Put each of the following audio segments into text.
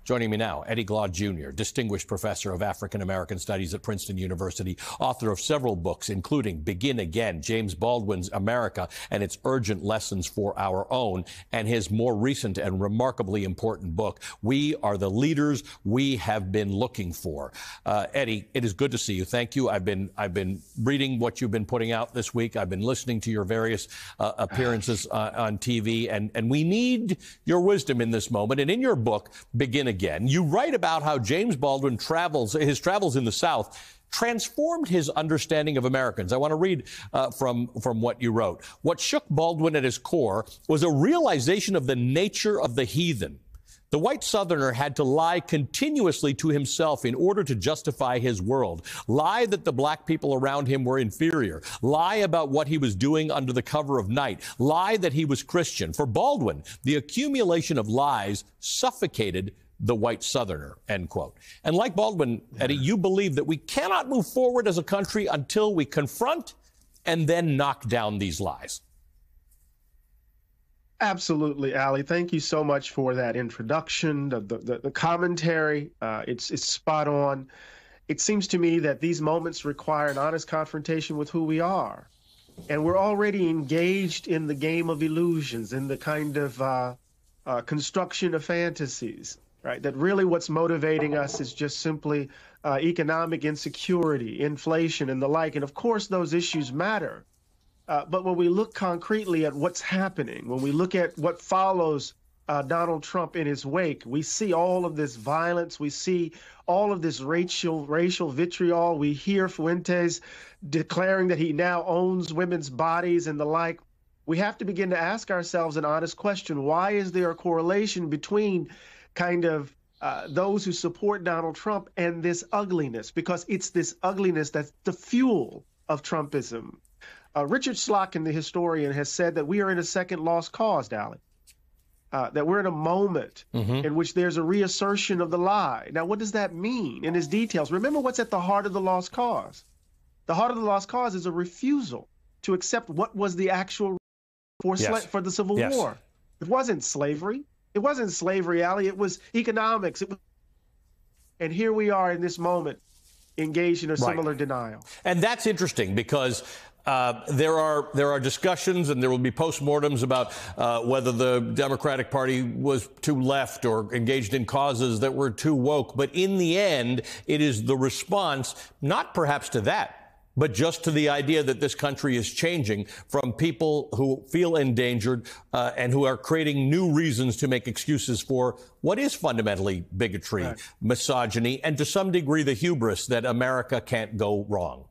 Joining me now, Eddie Glaude Jr., Distinguished Professor of African American Studies at Princeton University, author of several books, including Begin Again, James Baldwin's America and Its Urgent Lessons for Our Own, and his more recent and remarkably important book, We Are the Leaders We Have Been Looking For. Eddie, it is good to see you. Thank you. I've been reading what you've been putting out this week. I've been listening to your various appearances on TV, and we need your wisdom in this moment. And in your book, Begin Again, you write about how James Baldwin his travels in the South transformed his understanding of Americans. I want to read from what you wrote. What shook Baldwin at his core was a realization of the nature of the heathen. The white Southerner had to lie continuously to himself in order to justify his world. Lie that the black people around him were inferior. Lie about what he was doing under the cover of night. Lie that he was Christian. For Baldwin, the accumulation of lies suffocated the white Southerner, end quote. And like Baldwin, Eddie, you believe that we cannot move forward as a country until we confront and then knock down these lies. Absolutely, Ali. Thank you so much for that introduction, the commentary. It's spot on. It seems to me that these moments require an honest confrontation with who we are. And we're already engaged in the game of illusions, in the kind of construction of fantasies, right? That really what's motivating us is just simply economic insecurity, inflation, and the like. And of course, those issues matter. But when we look concretely at what's happening, when we look at what follows Donald Trump in his wake, we see all of this violence. We see all of this racial vitriol. We hear Fuentes declaring that he now owns women's bodies and the like. We have to begin to ask ourselves an honest question. Why is there a correlation between kind of those who support Donald Trump and this ugliness? Because it's this ugliness that's the fuel of Trumpism. Richard Slotkin, the historian, has said that we are in a second lost cause, Alex. That we're in a moment in which there's a reassertion of the lie. Now, what does that mean in its details? Remember what's at the heart of the lost cause. The heart of the lost cause is a refusal to accept what was the actual for the Civil War. It wasn't slavery. It wasn't slavery, Ali. It was economics. And here we are in this moment engaged in a similar denial. And that's interesting because there are discussions and there will be postmortems about whether the Democratic Party was too left or engaged in causes that were too woke. But in the end, it is the response, not perhaps to that, but just to the idea that this country is changing from people who feel endangered and who are creating new reasons to make excuses for what is fundamentally bigotry, misogyny, and to some degree the hubris that America can't go wrong.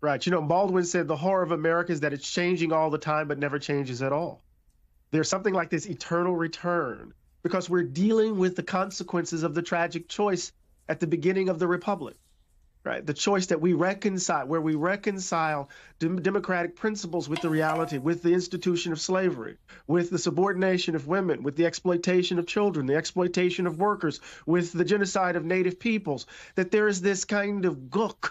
Right. You know, Baldwin said the horror of America is that it's changing all the time, but never changes at all. There's something like this eternal return because we're dealing with the consequences of the tragic choice at the beginning of the Republic, right? The choice that we reconcile, where we reconcile democratic principles with the reality, with the institution of slavery, with the subordination of women, with the exploitation of children, the exploitation of workers, with the genocide of native peoples, that there is this kind of gook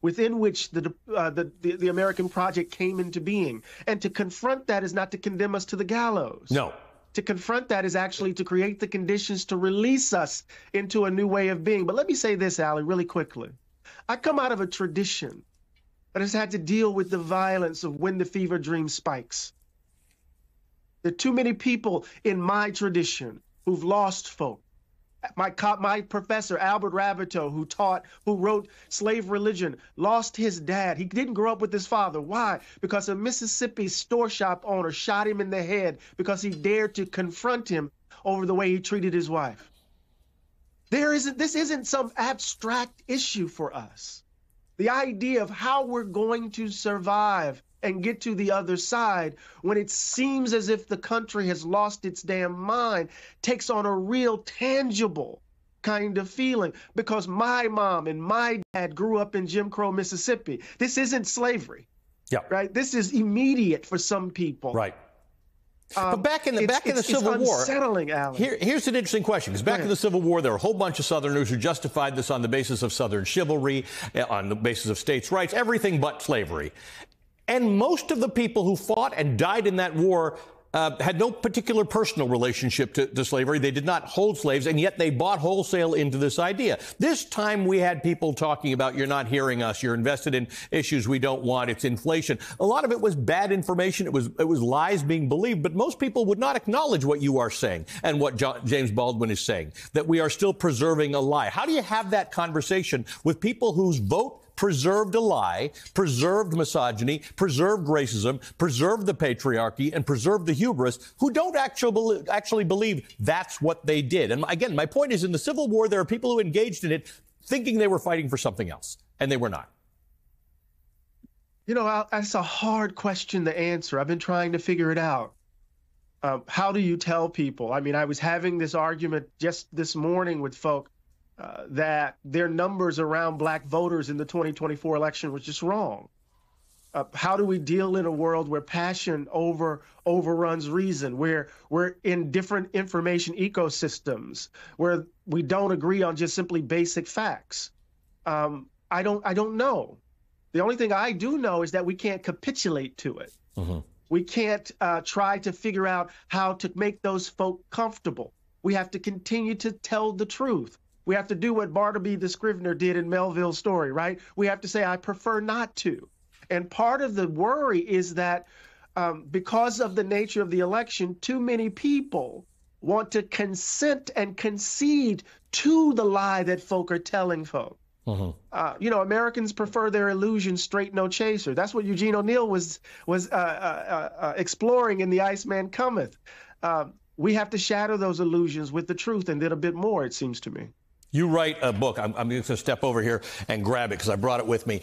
within which the American project came into being. And to confront that is not to condemn us to the gallows. No. To confront that is actually to create the conditions to release us into a new way of being. But let me say this, Ali, really quickly. I come out of a tradition that has had to deal with the violence of when the fever dream spikes. There are too many people in my tradition who've lost folk. My professor, Albert Rabbitoe, who wrote Slave Religion, lost his dad. He didn't grow up with his father. Why? Because a Mississippi store shop owner shot him in the head because he dared to confront him over the way he treated his wife. This isn't some abstract issue for us. The idea of how we're going to survive and get to the other side when it seems as if the country has lost its damn mind takes on a real tangible kind of feeling because my mom and my dad grew up in Jim Crow, Mississippi. This isn't slavery, right? This is immediate for some people. Right. But back in the Civil War, unsettling, Alan. Here's an interesting question, because back in the Civil War, there were a whole bunch of Southerners who justified this on the basis of Southern chivalry, on the basis of states' rights, everything but slavery. And most of the people who fought and died in that war had no particular personal relationship to slavery. They did not hold slaves, and yet they bought wholesale into this idea. This time we had people talking about, you're not hearing us, you're invested in issues we don't want, it's inflation. A lot of it was bad information. It was lies being believed, but most people would not acknowledge what you are saying and what James Baldwin is saying, that we are still preserving a lie. How do you have that conversation with people whose vote preserved a lie, preserved misogyny, preserved racism, preserved the patriarchy, and preserved the hubris, who don't actually believe that's what they did? And again, my point is, in the Civil War, there are people who engaged in it thinking they were fighting for something else, and they were not. You know, that's a hard question to answer. I've been trying to figure it out. How do you tell people? I mean, I was having this argument just this morning with folk that their numbers around black voters in the 2024 election was just wrong. How do we deal in a world where passion overruns reason, where we're in different information ecosystems, where we don't agree on just simply basic facts? I don't know. The only thing I do know is that we can't capitulate to it. Mm-hmm. We can't try to figure out how to make those folk comfortable. We have to continue to tell the truth. We have to do what Bartleby the Scrivener did in Melville's story, right? We have to say, I prefer not to. And part of the worry is that because of the nature of the election, too many people want to consent and concede to the lie that folk are telling folk. Mm-hmm. You know, Americans prefer their illusion straight, no chaser. That's what Eugene O'Neill was exploring in The Iceman Cometh. We have to shatter those illusions with the truth and then a bit more, it seems to me. You write a book. I'm going to step over here and grab it because I brought it with me.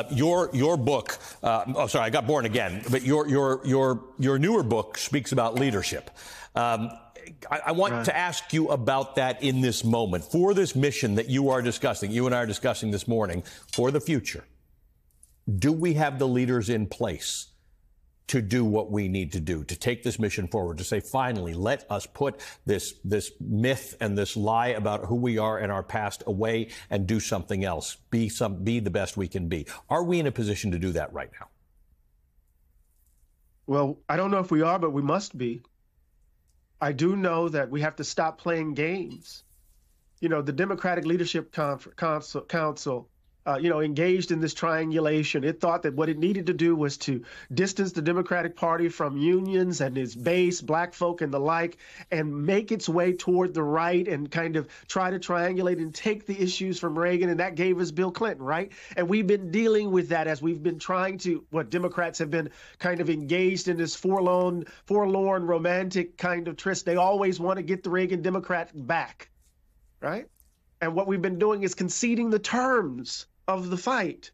Your book. I got Born Again, but your newer book speaks about leadership. I want to ask you about that in this moment, for this mission that you are discussing, you and I are discussing this morning, for the future. Do we have the leaders in place to do what we need to do, to take this mission forward, to say, finally, let us put this myth and this lie about who we are and our past away and do something else, be the best we can be? Are we in a position to do that right now? Well, I don't know if we are, but we must be. I do know that we have to stop playing games. You know, the Democratic Leadership Council, engaged in this triangulation. It thought that what it needed to do was to distance the Democratic Party from unions and its base, black folk and the like, and make its way toward the right and kind of try to triangulate and take the issues from Reagan. And that gave us Bill Clinton, right? And we've been dealing with that as we've been trying to, Democrats have been kind of engaged in this forlorn romantic kind of tryst. They always want to get the Reagan Democrats back, right? And what we've been doing is conceding the terms of the fight.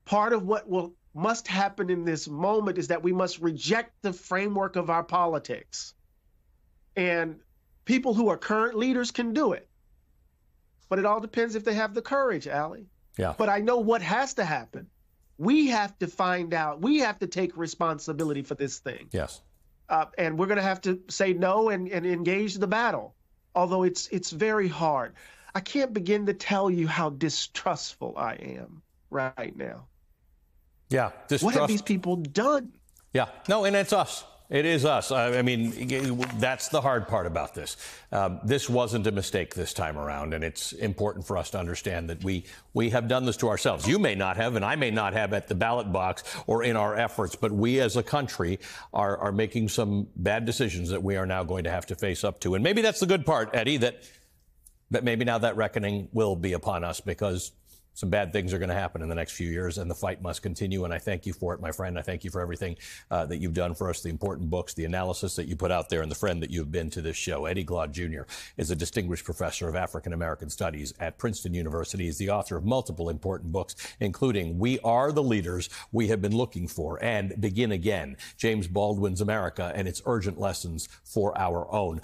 Part of what must happen in this moment is that we must reject the framework of our politics. And people who are current leaders can do it. But it all depends if they have the courage, Ali. Yeah. But I know what has to happen. We have to find out. We have to take responsibility for this thing. Yes. And we're going to have to say no and engage the battle, although it's very hard. I can't begin to tell you how distrustful I am right now. Yeah. What have these people done? Yeah. No, and it's us. It is us. I mean, that's the hard part about this. This wasn't a mistake this time around, and it's important for us to understand that we have done this to ourselves. You may not have, and I may not have at the ballot box or in our efforts, but we as a country are making some bad decisions that we are now going to have to face up to. And maybe that's the good part, Eddie, that maybe now that reckoning will be upon us, because some bad things are going to happen in the next few years, and the fight must continue. And I thank you for it, my friend. I thank you for everything that you've done for us, the important books, the analysis that you put out there, and the friend that you've been to this show. Eddie Glaude Jr. is a distinguished professor of African American studies at Princeton University. He's the author of multiple important books, including We Are the Leaders We Have Been Looking For and Begin Again, James Baldwin's America and Its Urgent Lessons for Our Own.